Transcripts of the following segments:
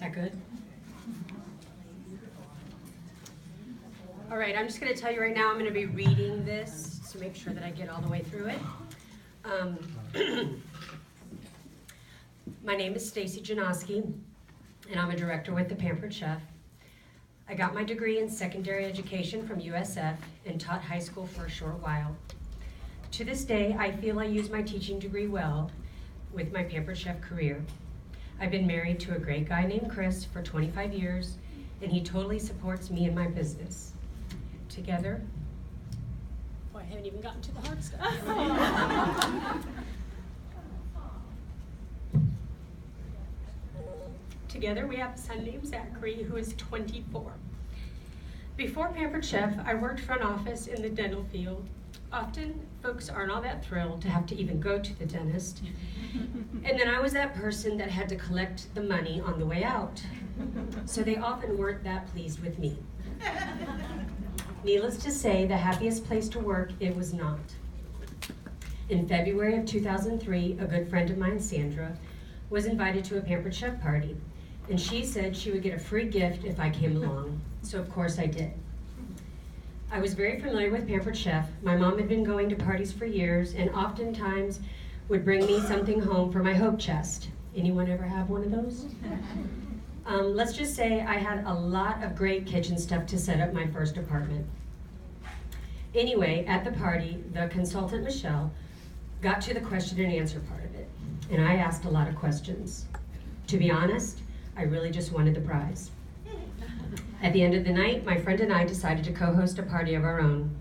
that good? All right, I'm just going to tell you right now, I'm going to be reading this to make sure that I get all the way through it. My name is Stacey Janoske, and I'm a director with the Pampered Chef. I got my degree in secondary education from USF and taught high school for a short while. To this day, I feel I use my teaching degree well with my Pampered Chef career. I've been married to a great guy named Chris for 25 years, and he totally supports me in my business. Together, boy, I haven't even gotten to the hard stuff. Together, we have a son named Zachary, who is 24. Before Pampered Chef, I worked front office in the dental field. Often, folks aren't all that thrilled to have to even go to the dentist. And then I was that person that had to collect the money on the way out. So they often weren't that pleased with me. Needless to say, the happiest place to work, it was not. In February of 2003, a good friend of mine, Sandra, was invited to a Pampered Chef party, and she said she would get a free gift if I came along, so of course I did. I was very familiar with Pampered Chef. My mom had been going to parties for years and oftentimes would bring me something home for my hope chest. Anyone ever have one of those? Let's just say I had a lot of great kitchen stuff to set up my first apartment. Anyway, at the party, the consultant, Michelle, got to the question and answer part of it, and I asked a lot of questions. To be honest, I really just wanted the prize. At the end of the night, my friend and I decided to co-host a party of our own.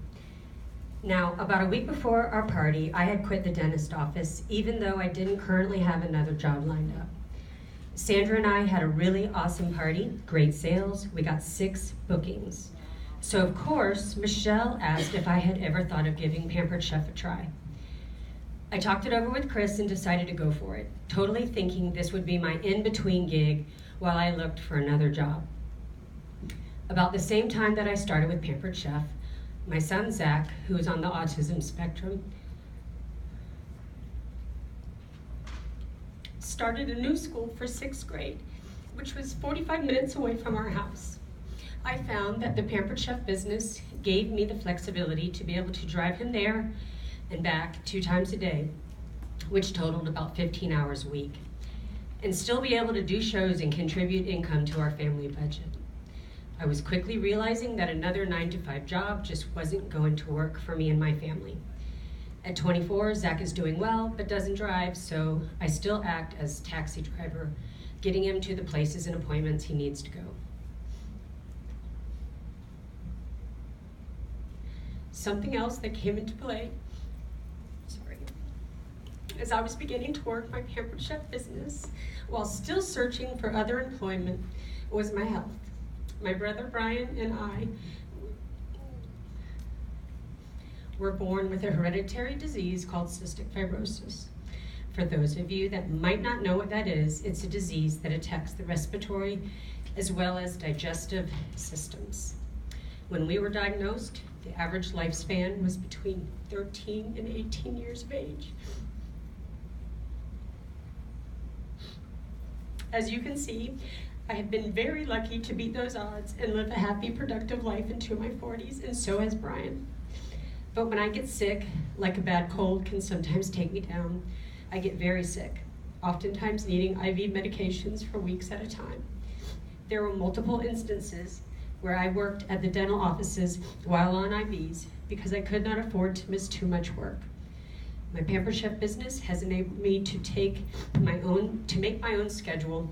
Now, about a week before our party, I had quit the dentist office, even though I didn't currently have another job lined up. Sandra and I had a really awesome party, great sales. We got 6 bookings. So of course, Michelle asked if I had ever thought of giving Pampered Chef a try. I talked it over with Chris and decided to go for it, totally thinking this would be my in-between gig while I looked for another job. About the same time that I started with Pampered Chef, my son Zach, who is on the autism spectrum, started a new school for 6th grade, which was 45 minutes away from our house. I found that the Pampered Chef business gave me the flexibility to be able to drive him there and back 2 times a day, which totaled about 15 hours a week, and still be able to do shows and contribute income to our family budget. I was quickly realizing that another 9-to-5 job just wasn't going to work for me and my family. At 24, Zach is doing well, but doesn't drive, so I still act as taxi driver, getting him to the places and appointments he needs to go. Something else that came into play, as I was beginning to work my Pampered Chef business while still searching for other employment, was my health. My brother Brian and I were born with a hereditary disease called cystic fibrosis. For those of you that might not know what that is, it's a disease that attacks the respiratory as well as digestive systems. When we were diagnosed, the average lifespan was between 13 and 18 years of age. As you can see, I have been very lucky to beat those odds and live a happy, productive life into my 40s, and so has Brian. But when I get sick, like a bad cold can sometimes take me down, I get very sick, oftentimes needing IV medications for weeks at a time. There were multiple instances where I worked at the dental offices while on IVs because I could not afford to miss too much work. My Pampered Chef business has enabled me to make my own schedule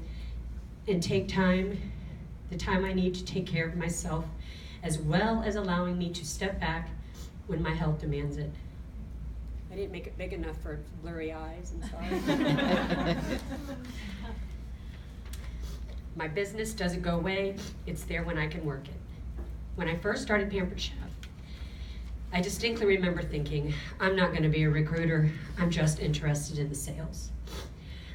and take the time I need to take care of myself, as well as allowing me to step back when my health demands it. I didn't make it big enough for blurry eyes, I'm sorry. My business doesn't go away, it's there when I can work it. When I first started Pampered Chef, I distinctly remember thinking, I'm not going to be a recruiter, I'm just interested in the sales.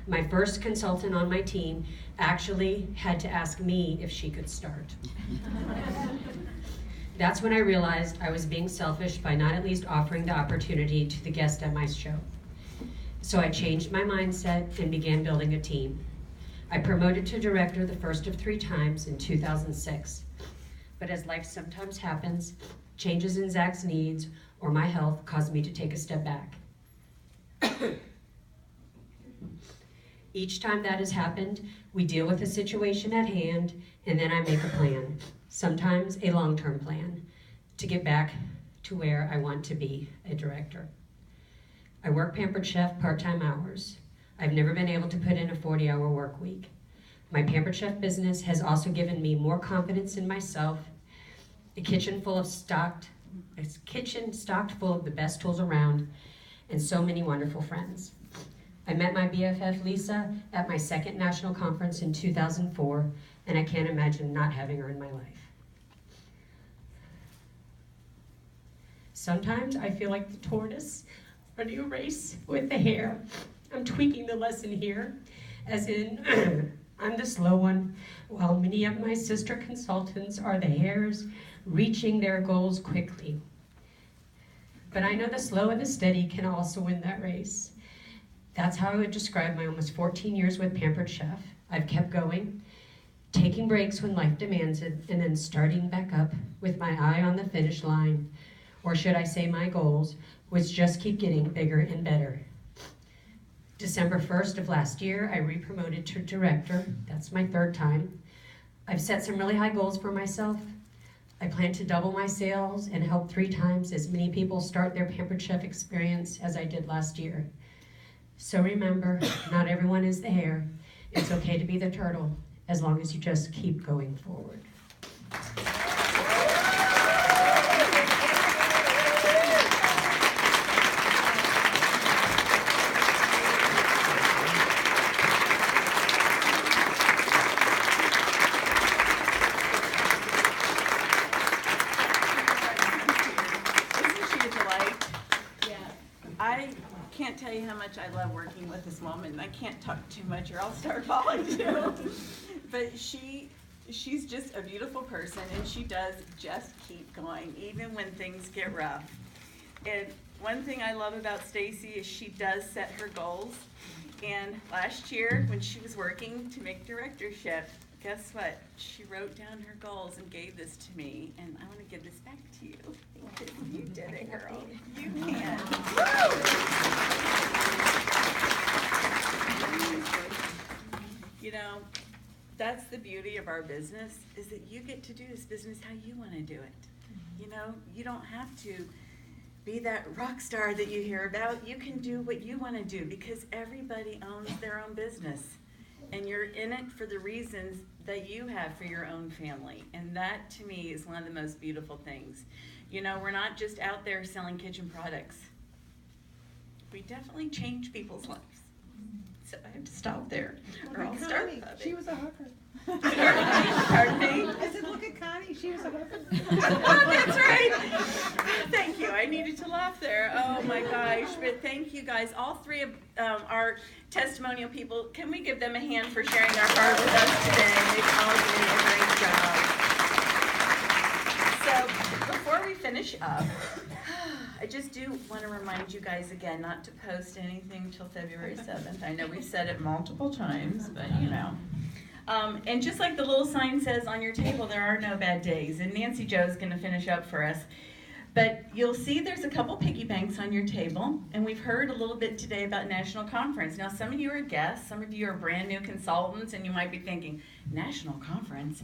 My first consultant on my team actually had to ask me if she could start. That's when I realized I was being selfish by not at least offering the opportunity to the guest at my show. So I changed my mindset and began building a team. I promoted to director the first of 3 times in 2006. But as life sometimes happens, changes in Zach's needs or my health caused me to take a step back. Each time that has happened, we deal with the situation at hand, and then I make a plan, sometimes a long-term plan, to get back to where I want to be, a director. I work Pampered Chef part-time hours. I've never been able to put in a 40-hour work week. My Pampered Chef business has also given me more confidence in myself, a kitchen stocked full of the best tools around, and so many wonderful friends. I met my BFF Lisa at my second national conference in 2004, and I can't imagine not having her in my life. Sometimes I feel like the tortoise running a race with the hare. I'm tweaking the lesson here, as in, I'm the slow one, while many of my sister consultants are the hares reaching their goals quickly. But I know the slow and the steady can also win that race. That's how I would describe my almost 14 years with Pampered Chef. I've kept going, taking breaks when life demands it, and then starting back up with my eye on the finish line, or should I say my goals, which just keep getting bigger and better. December 1st of last year, I re-promoted to director. That's my 3rd time. I've set some really high goals for myself. I plan to double my sales and help 3 times as many people start their Pampered Chef experience as I did last year. So remember, not everyone is the hare. It's okay to be the turtle, as long as you just keep going forward. Can't tell you how much I love working with this woman. I can't talk too much or I'll start bawling too. But she's just a beautiful person, and she does just keep going even when things get rough. And one thing I love about Stacey is she does set her goals. And last year when she was working to make directorship, guess what? She wrote down her goals and gave this to me, and I want to give this back to you. You did it, girl. You can. You know, that's the beauty of our business, is that you get to do this business how you want to do it. You know, you don't have to be that rock star that you hear about. You can do what you want to do, because everybody owns their own business. And you're in it for the reasons that you have for your own family. And that, to me, is one of the most beautiful things. You know, we're not just out there selling kitchen products. We definitely change people's lives. So I have to stop there, or I'll start. She was a hooker. Pardon me? I said, look at Connie, she was a hooker. Oh, that's right. Thank you. I needed to laugh there. Oh my gosh. But thank you guys. All 3 of our testimonial people, can we give them a hand for sharing their heart with us today? They've all done a great job. So before we finish up, I just do want to remind you guys again not to post anything till February 7th. I know we've said it multiple times, but you know. And just like the little sign says on your table, there are no bad days. And Nancy Joe's going to finish up for us. But you'll see there's a couple piggy banks on your table. And we've heard a little bit today about National Conference. Now, some of you are guests. Some of you are brand new consultants. And you might be thinking, National Conference?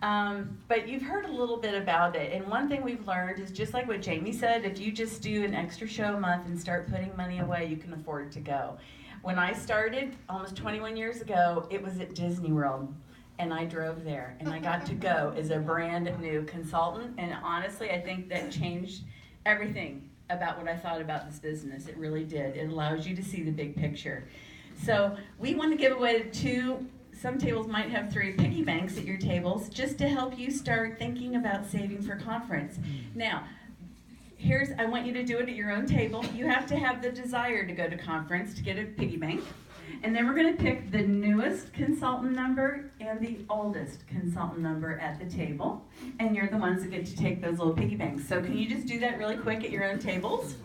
But you've heard a little bit about it. And one thing we've learned is, just like what Jamie said, if you just do an extra show a month and start putting money away, you can afford to go. When I started almost 21 years ago, it was at Disney World, and I drove there, and I got to go as a brand new consultant, and honestly, I think that changed everything about what I thought about this business. It really did. It allows you to see the big picture. So we want to give away 2, some tables might have 3 piggy banks at your tables, just to help you start thinking about saving for conference. Now, I want you to do it at your own table. You have to have the desire to go to conference to get a piggy bank. And then we're going to pick the newest consultant number and the oldest consultant number at the table. And you're the ones that get to take those little piggy banks. So can you just do that really quick at your own tables?